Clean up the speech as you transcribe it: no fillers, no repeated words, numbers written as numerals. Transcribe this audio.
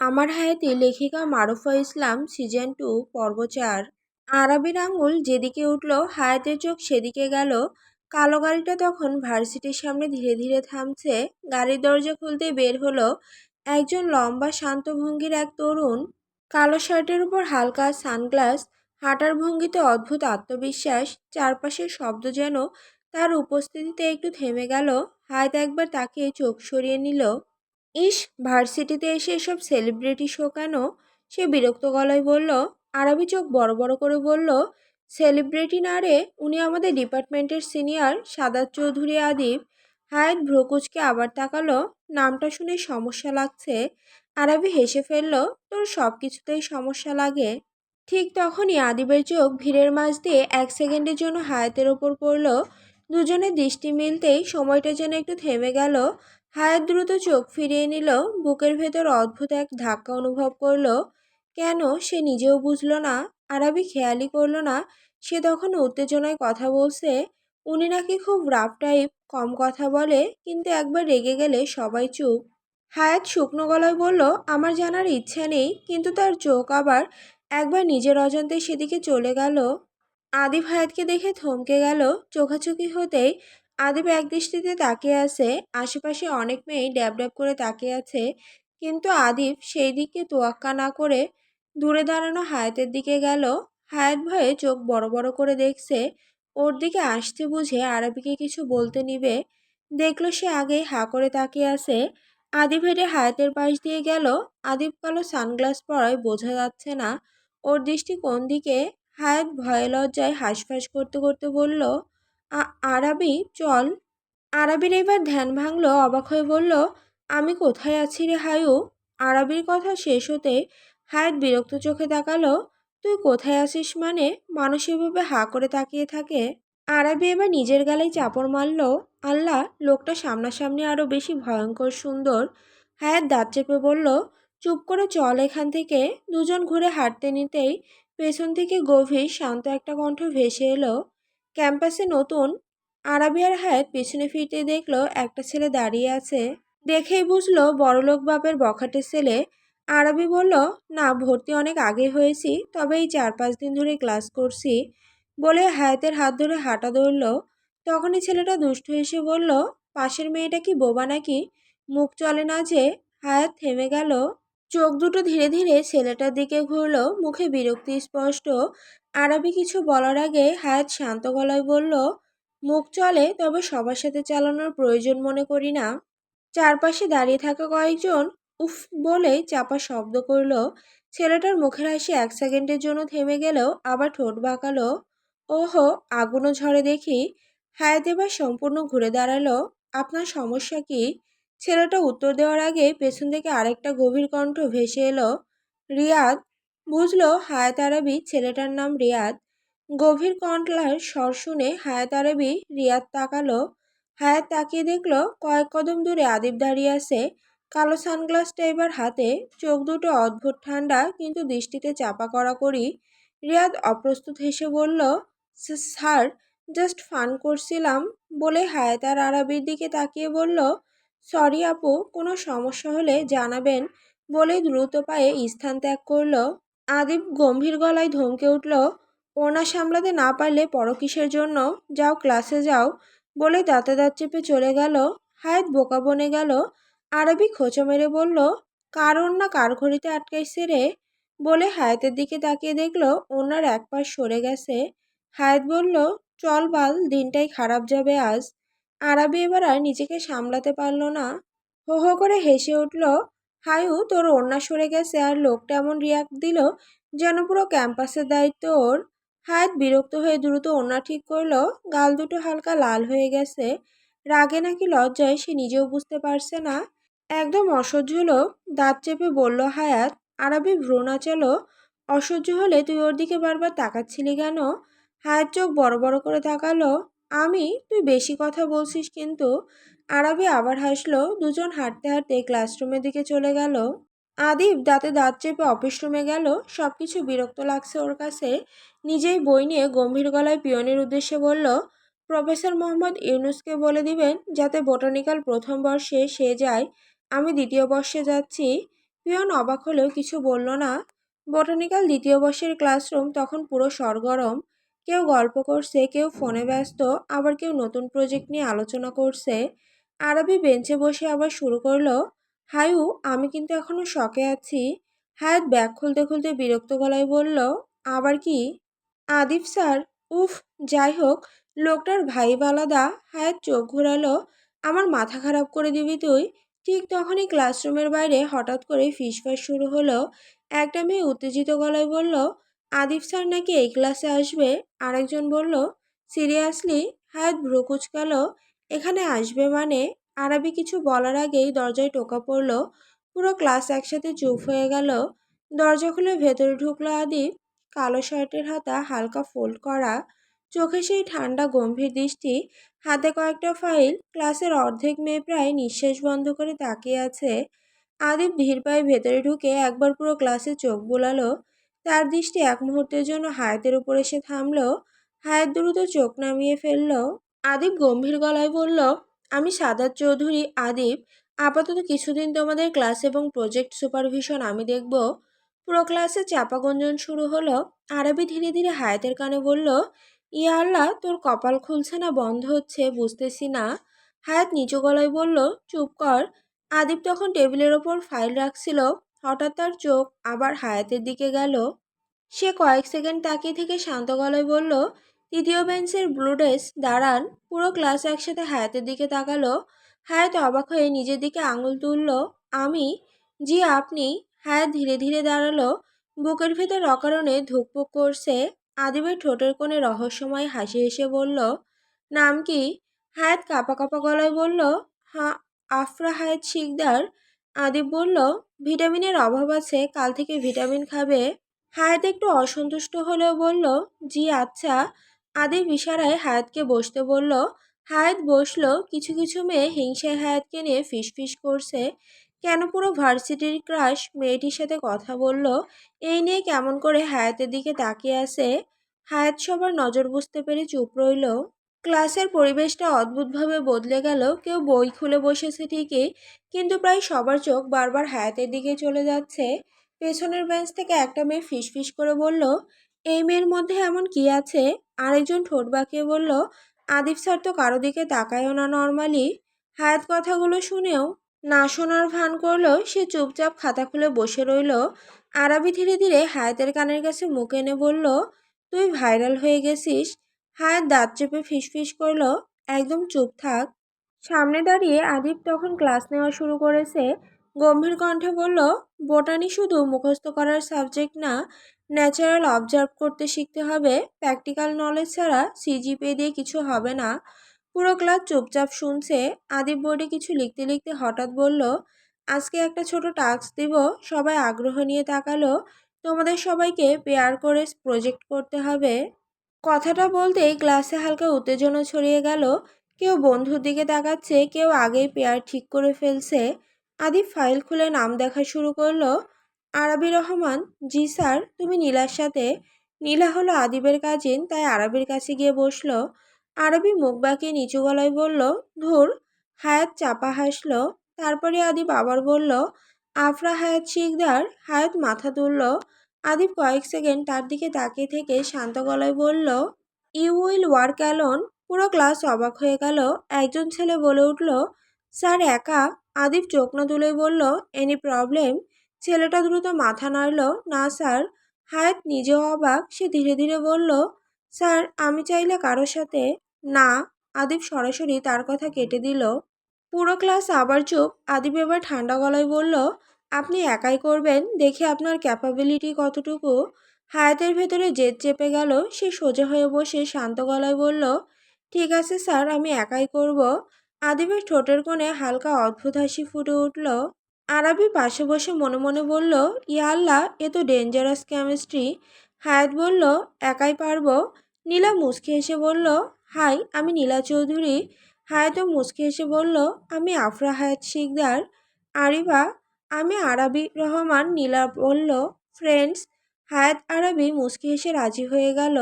আমার হায়াতে লেখিকা মারুফা ইসলাম সিজন 2 পর্ব 4। আরবির আঙুল যেদিকে উঠল হায়াতের চোখ সেদিকে গেল। কালো গাড়িটা তখন ভার্সিটির সামনে ধীরে ধীরে থামছে। গাড়ির দরজা খুলতে বের হলো একজন লম্বা শান্ত ভঙ্গির এক তরুণ। কালো শার্টের উপর হালকা সানগ্লাস, হাঁটার ভঙ্গিতে অদ্ভুত আত্মবিশ্বাস। চারপাশের শব্দ যেন তার উপস্থিতিতে একটু থেমে গেল। হায়াত একবার তাকিয়ে চোখ সরিয়ে নিল। ইস, ভার্সিটিতে এসে এসব সেলিব্রিটি শো কেন? সে বিরক্ত গলায় বলল। আরবি চোখ বড় বড় করে বলল, সেলিব্রিটি না রে, উনি আমাদের ডিপার্টমেন্টের সিনিয়র সাদাত চৌধুরী আদিব। হায়াত ভ্রুকুচকে আবার তাকালো। নামটা শুনে সমস্যা লাগছে। আরবি হেসে ফেলল, তোর সব কিছুতেই সমস্যা লাগে। ঠিক তখনই আদিবের চোখ ভিড়ের মাঝ দিয়ে এক সেকেন্ডের জন্য হায়াতের ওপর পড়ল। দুজনের দৃষ্টি মিলতেই সময়টা যেন একটু থেমে গেল। হায়াত দ্রুত চোখ ফিরিয়ে নিল। বুকের ভেতর অদ্ভুত এক ধাক্কা অনুভব করলো। কেন সে নিজেও বুঝল না। আরবি খেয়ালই করলো না সে তখন উত্তেজনায় কথা বলছে। উনি নাকি খুব রাফ টাইপ, কম কথা বলে, কিন্তু একবার রেগে গেলে সবাই চুপ। হায়াত শুকনো গলায় বলল, আমার জানার ইচ্ছা নেই, কিন্তু তার চোখ আবার একবার নিজের অজান্তে সেদিকে চলে গেল। আদিব হায়াতকে দেখে থমকে গেল। চোখাচোখি হতেই আদিব একদৃষ্টিতে তাকিয়ে আছে। আশেপাশে অনেক মেয়ে ড্যাব ড্যাব করে তাকিয়ে আছে, কিন্তু আদিব সেই দিকে তোয়াক্কা না করে দূরে দাঁড়ানো হায়াতের দিকে গেল। হায়াত ভয়ে চোখ বড় বড় করে দেখছে। ওর দিকে আসতে বুঝে আরবিকে কিছু বলতে নিবে, দেখলো সে আগেই হাঁ করে তাকিয়ে আছে। আদিব হেঁটে হায়াতের পাশ দিয়ে গেল। আদিব কালো সানগ্লাস পরায় বোঝা যাচ্ছে না ওর দৃষ্টি কোন দিকে। হায়াত ভয়ে লজ্জায় হাঁসফাঁস করতে করতে বলল, আরবি চল। আরবির এবার ধ্যান ভাঙল, অবাক হয়ে বলল, আমি কোথায় আছি রে হায়ু? আরবির কথা শেষ হতে হায়াত বিরক্ত চোখে তাকালো। তুই কোথায় আছিস মানে? মানুষ এভাবে হাঁ করে তাকিয়ে থাকে। আরবি এবার নিজের গালেই চাপড় মারল। আল্লাহ, লোকটা সামনাসামনি আরো বেশি ভয়ঙ্কর সুন্দর। হায়াত দাঁত চেপে বলল, চুপ করে চল এখান থেকে। দুজন ঘুরে হাঁটতে নিতেই পেছন থেকে গভীর শান্ত একটা কণ্ঠ ভেসে এলো। ক্যাম্পাসে নতুন। আরবি আর হায়াত পেছনে ফিরতে দেখলো একটা ছেলে দাঁড়িয়ে আছে। দেখেই বুঝলো বড়লোক বাপের বখাটে ছেলে। আরবি বলল, না, ভর্তি অনেক আগে হয়েছি, তবে এই 4-5 দিন ধরে ক্লাস করছি বলে হায়াতের হাত ধরে হাঁটা ধরল। তখনই ছেলেটা দুষ্ট হেসে বলল, পাশের মেয়েটা কি বোবা নাকি? মুখ চলে না যে। হায়াত থেমে গেল। চোখ দুটো ধীরে ধীরে ছেলেটার দিকে ঘুরলো, মুখে বিরক্তি স্পষ্ট। আরবি কিছু বলার আগে হায়াত শান্ত গলায় বলল, মুখ চলে, তবে সবার সাথে চালানোর প্রয়োজন মনে করি না। চারপাশে দাঁড়িয়ে থাকা কয়েকজন উফ বলে চাপা শব্দ করলো। ছেলেটার মুখের হাসি এক সেকেন্ডের জন্য থেমে গেলেও আবার ঠোঁট বাঁকালো। ওহো, আগুনও ঝরে দেখি। হায়াত এবার সম্পূর্ণ ঘুরে দাঁড়ালো। আপনার সমস্যা কি? ছেলেটা উত্তর দেওয়ার আগে পেছন থেকে আরেকটা গভীর কণ্ঠ ভেসে এলো, রিয়াদ। বুঝলো হায়াত আরবি ছেলেটার নাম রিয়াদ। গভীর কণ্ঠলার স্বর শুনে হায়াত আরবি রিয়াদ তাকালো। হায়াত তাকিয়ে দেখলো কয়েক কদম দূরে আদিব দাঁড়িয়ে আছে, কালো সানগ্লাসটা এবার হাতে। চোখ দুটো অদ্ভুত ঠান্ডা, কিন্তু দৃষ্টিতে চাপা কড়াকড়ি। রিয়াদ অপ্রস্তুত হেসে বলল, স্যার, জাস্ট ফান করছিলাম বলে হায়াত আর আরবির দিকে তাকিয়ে বলল, সরি আপু, কোনো সমস্যা হলে জানাবেন বলে দ্রুত পায়ে স্থান ত্যাগ করলো। আদিব গম্ভীর গলায় ধমকে উঠল, ওনা সামলাতে না পারলে পড়ো কিসের জন্য? যাও, ক্লাসে যাও বলে দাঁতে দাঁত চেপে চলে গেল। হায়াত বোকা বনে গেল। আরবি খোঁচা মেরে বলল, কার ওড়না কার ঘড়িতে আটকাইছে রে? বলে হায়াতের দিকে তাকিয়ে দেখলো ওনার এক পাশ সরে গেছে। হায়াত বলল, চল বাল, দিনটাই খারাপ যাবে আজ। আরবি এবার আর নিজেকে সামলাতে পারল না। হো হো করে হেসে উঠল। হায়ু, তোর ওড়না সরে গেছে আর লোকটা এমন রিয়াক্ট দিল যেন পুরো ক্যাম্পাসের দায়িত্ব ওর। হায়াত বিরক্ত হয়ে দ্রুত ওড়না ঠিক করলো। গাল দুটো হালকা লাল হয়ে গেছে। রাগে নাকি লজ্জায় সে নিজেও বুঝতে পারছে না। একদম অসহ্য লোক, দাঁত চেপে বলল হায়াত। আরবি ভ্রু নাচালো। অসহ্য হলে তুই ওর দিকে বারবার তাকাচ্ছিলি কেন? হায়াত চোখ বড় বড় করে তাকালো। তুই বেশি কথা বলছিস কিন্তু। আরবি আবার হাসলো। দুজন হাঁটতে হাঁটতে ক্লাসরুমের দিকে চলে গেল। আদিব দাঁতে দাঁত চেপে অফিস রুমে গেল। সবকিছু বিরক্ত লাগছে ওর কাছে। নিজেই বই নিয়ে গম্ভীর গলায় পিয়নের উদ্দেশ্যে বলল, প্রফেসর মোহাম্মদ ইউনুসকে বলে দিবেন যাতে বোটানিক্যাল প্রথম বর্ষে সে যায়, আমি দ্বিতীয় বর্ষে যাচ্ছি। পিয়ন অবাক হলেও কিছু বলল না। বোটানিক্যাল দ্বিতীয় বর্ষের ক্লাসরুম তখন পুরো সরগরম। কেউ গল্প করছে, কেউ ফোনে ব্যস্ত, আবার কেউ নতুন প্রজেক্ট নিয়ে আলোচনা করছে। আরবি বেঞ্চে বসে আবার শুরু করলো, হায়ু, আমি কিন্তু এখনো শকে আছি। হায়াত ব্যাগ খুলতে খুলতে বিরক্ত গলায় বলল, আবার কি? আদিব স্যার। উফ। যাই হোক, লোকটার ভাইব আলাদা। হায়াত চোখ ঘোরালো, আমার মাথা খারাপ করে দিবি তুই। ঠিক তখনই ক্লাসরুমের বাইরে হঠাৎ করে ফিসফাস শুরু হলো। একটা মেয়ে উত্তেজিত গলায় বলল, আদিব স্যার নাকি এই ক্লাসে আসবে। আরেকজন বলল, সিরিয়াসলি? হায়াত ভ্রু কুচকালো, এখানে আসবে মানে? আরবি কিছু বলার আগেই দরজায় টোকা পড়ল। পুরো ক্লাস একসাথে চুপ হয়ে গেল। দরজা খুলে ভেতরে ঢুকলো আদিব। কালো শার্টের হাতা হালকা ফোল্ড করা, চোখে সেই ঠান্ডা গম্ভীর দৃষ্টি, হাতে কয়েকটা ফাইল। ক্লাসের অর্ধেক মেয়ে প্রায় নিঃশ্বাস বন্ধ করে তাকিয়ে আছে। আদিব ধীর পায়ে ভেতরে ঢুকে একবার পুরো ক্লাসে চোখ বুলালো। তার দৃষ্টি এক মুহূর্তের জন্য হায়াতের উপর এসে থামলো। হায়াত দ্রুত চোখ নামিয়ে ফেলল। আদিব গম্ভীর গলায় বলল, আমি সাদাত চৌধুরী আদিব। আপাতত কিছুদিন তোমাদের ক্লাস এবং প্রজেক্ট সুপারভিশন আমি দেখব। পুরো ক্লাসে চাপা গুঞ্জন শুরু হলো। আরবি ধীরে ধীরে হায়াতের কানে বলল, ইয়া আল্লাহ, তোর কপাল খুলছে না বন্ধ হচ্ছে বুঝতেছি না। হায়াত নিচু গলায় বলল, চুপ কর। আদিব তখন টেবিলের ওপর ফাইল রাখছিল। হঠাৎ তার চোখ আবার হায়াতের দিকে গেল। সে কয়েক সেকেন্ড তাকিয়ে থেকে শান্ত গলায় বলল, তৃতীয় বেঞ্চের ব্লু ড্রেস দাঁড়ান। পুরো ক্লাস একসাথে হায়াতের দিকে তাকালো। হায়াত অবাক হয়ে নিজের দিকে আঙুল তুলল। আমি? জি আপনি। হায়াত ধীরে ধীরে দাঁড়ালো। বুকের ভেতর অকারণে ধুকপুক করছে। আদিবের ঠোঁটের কোণে রহস্যময় হাসি হেসে বলল, নাম কি? হায়াত কাঁপা কাঁপা গলায় বলল, হ্যাঁ, আফরা হায়াত শিকদার। আদিব বলল, ভিটামিনের অভাব আছে, কাল থেকে ভিটামিন খাবে। হায়াত একটু অসন্তুষ্ট হলেও বলল, জি আচ্ছা। আদিব ইশারায় হায়াতকে বসতে বলল। হায়াত বসলো। কিছু কিছু মেয়ে হিংসায় হায়াতকে নিয়ে ফিসফিস করছে। কেন পুরো ভার্সিটির ক্রাশ মেয়েটির সাথে কথা বলল, এই নিয়ে কেমন করে হায়াতের দিকে তাকিয়ে আছে। হায়াত সবার নজর বুঝতে পেরে চুপ রইল। ক্লাসের পরিবেশটা অদ্ভুতভাবে বদলে গেল। কেউ বই খুলে বসেছে ঠিকই, কিন্তু প্রায় সবার চোখ বারবার হায়াতের দিকে চলে যাচ্ছে। পেছনের বেঞ্চ থেকে একটা মেয়ে ফিসফিস করে বলল, এই মেয়ের মধ্যে এমন কি আছে? আরেকজন ঠোঁট বাঁকিয়ে বলল, আদিব স্যার তো কারো দিকে তাকায়ও না নর্মালি। হায়াত কথাগুলো শুনেও না শোনার ভান করলো। সে চুপচাপ খাতা খুলে বসে রইল। আরবি ধীরে ধীরে হায়াতের কানের কাছে মুখ এনে বলল, তুই ভাইরাল হয়ে গেছিস। হায়াত দাঁত চেপে ফিসফিস করলো, একদম চুপ থাক। সামনে দাঁড়িয়ে আদিব তখন ক্লাস নেওয়া শুরু করেছে। গম্ভীর কণ্ঠে বলল, বোটানি শুধু মুখস্থ করার সাবজেক্ট না, ন্যাচারাল অবজার্ভ করতে শিখতে হবে। প্র্যাকটিক্যাল নলেজ ছাড়া সিজিপিএ দিয়ে কিছু হবে না। পুরো ক্লাস চুপচাপ শুনছে। আদিব বোর্ডে কিছু লিখতে লিখতে হঠাৎ বলল, আজকে একটা ছোট টাস্ক দিব। সবাই আগ্রহ নিয়ে তাকালো। তোমাদের সবাইকে পেয়ার করে প্রজেক্ট করতে হবে। কথাটা বলতেই ক্লাসে হালকা উত্তেজনা ছড়িয়ে গেল। কেউ বন্ধুর দিকে তাকাচ্ছে, কেউ আগেই পেয়ার ঠিক করে ফেলছে। আদিব ফাইল খুলে নাম দেখা শুরু করলো। আরাবি রহমান। জি স্যার। তুমি নীলার সাথে? নীলা হলো আদিবের কাজিন, তাই আরবির কাছে গিয়ে বসলো। আরবি মুখ বাঁকিয়ে নিচু গলায় বলল, ধুর। হায়াত চাপা হাসলো। তারপরে আদিব আবার বলল, আফরা হায়াত শিকদার। হায়াত মাথা তুলল। আদিব কয়েক সেকেন্ড তার দিকে তাকিয়ে থেকে শান্ত গলায় বলল, ইউ উইল ওয়ার্ক অ্যালোন। পুরো ক্লাস অবাক হয়ে গেল। একজন ছেলে বলে উঠল, স্যার একা? আদিব চোখ না তুলেই বলল, এনি প্রবলেম? ছেলেটা দ্রুত মাথা নাড়ল, না স্যার। হায়াত নিজেও অবাক। সে ধীরে ধীরে বলল, স্যার আমি চাইলে কারোর সাথে। না। আদিব সরাসরি তার কথা কেটে দিল। পুরো ক্লাস আবার চুপ। আদিব এবার ঠান্ডা গলায় বলল, আপনি একাই করবেন, দেখি আপনার ক্যাপাবিলিটি কতটুকু। হায়াতের ভেতরে জেদ চেপে গেল। সে সোজা হয়ে বসে শান্ত গলায় বলল, ঠিক আছে স্যার, আমি একাই করব। আদিবের ঠোঁটের কোণে হালকা অদ্ভুত হাসি ফুটে উঠল। আরবি পাশে বসে মনে মনে বলল, ইয়া আল্লাহ, এ তো ডেঞ্জারাস কেমিস্ট্রি। হায়াত বলল, একাই পারবো। নীলা মুচকি হেসে বলল, হাই, আমি নীলা চৌধুরী। হায়াতও মুচকি হেসে বলল, আমি আফরা হায়াত শিকদার। আরিবা। আমি আরাবি রহমান। নীলা বলল, ফ্রেন্ডস। হায়াত আরবি মুচকি হেসে রাজি হয়ে গেল।